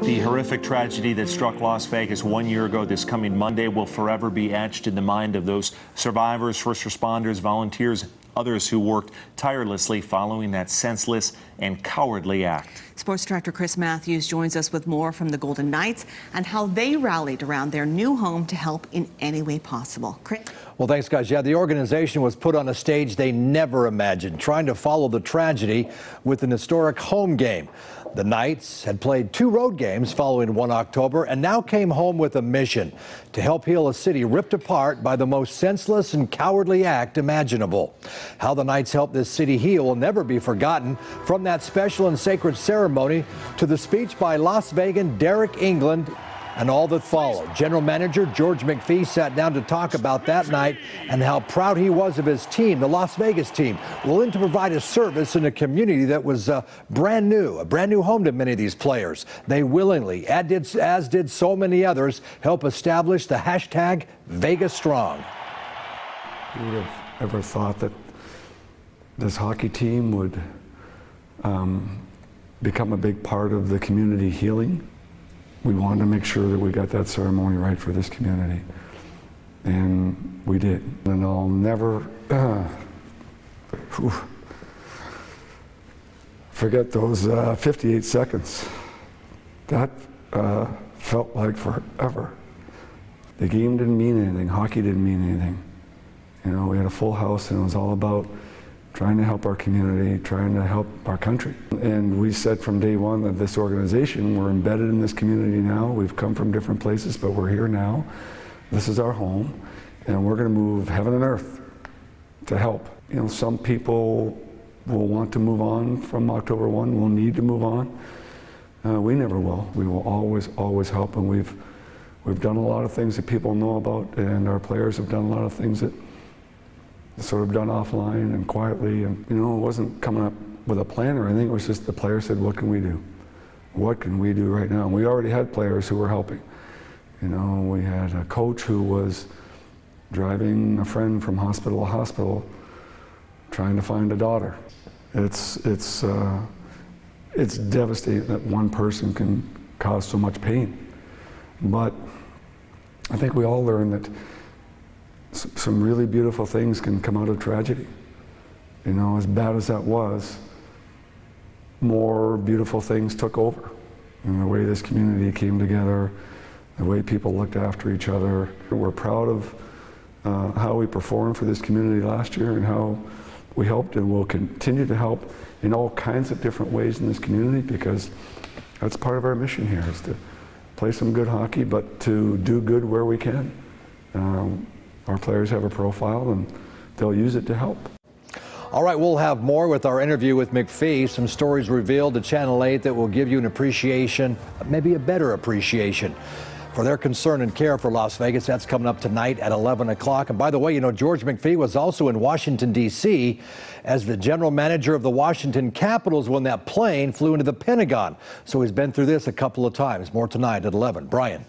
The horrific tragedy that struck Las Vegas 1 year ago this coming Monday will forever be etched in the mind of those survivors, first responders, volunteers, others who worked tirelessly following that senseless and cowardly act. Sports Director Chris Matthews joins us with more from the Golden Knights and how they rallied around their new home to help in any way possible. Chris? Well, thanks, guys. Yeah, the organization was put on a stage they never imagined, trying to follow the tragedy with an historic home game. The Knights had played 2 road games following 1 October and now came home with a mission to help heal a city ripped apart by the most senseless and cowardly act imaginable. How the Knights helped this city heal will never be forgotten, from that special and sacred ceremony to the speech by Las Vegan Derek England and all that followed. General Manager George McPhee sat down to talk about that night and how proud he was of his team, the Las Vegas team, willing to provide a service in a community that was a brand new home to many of these players. They willingly, as did so many others, help establish the hashtag Vegas Strong. Who would have ever thought that this hockey team would become a big part of the community healing? We wanted to make sure that we got that ceremony right for this community, and we did. And I'll never forget those 58 seconds. That felt like forever. The game didn't mean anything. Hockey didn't mean anything. You know, we had a full house, and it was all about trying to help our community, trying to help our country. And we said from day one that this organization, we're embedded in this community now. We've come from different places, but we're here now. This is our home, and we're going to move heaven and earth to help. You know, some people will want to move on from October 1, will need to move on. We never will. We will always help, and we've done a lot of things that people know about, and our players have done a lot of things that sort of done offline and quietly, and you know, it wasn't coming up with a plan or anything. It was just the players said, what can we do? What can we do right now? And we already had players who were helping. You know, we had a coach who was driving a friend from hospital to hospital trying to find a daughter. It's devastating that one person can cause so much pain. But I think we all learned that some really beautiful things can come out of tragedy. You know, as bad as that was, more beautiful things took over. And the way this community came together, the way people looked after each other. We're proud of how we performed for this community last year and how we helped, and will continue to help in all kinds of different ways in this community, because that's part of our mission here, is to play some good hockey, but to do good where we can. Our players have a profile, and they'll use it to help. All right, we'll have more with our interview with McPhee. Some stories revealed to Channel 8 that will give you an appreciation, maybe a better appreciation, for their concern and care for Las Vegas. That's coming up tonight at 11 o'clock. And by the way, you know, George McPhee was also in Washington, D.C. as the general manager of the Washington Capitals when that plane flew into the Pentagon. So he's been through this a couple of times. More tonight at 11. Brian.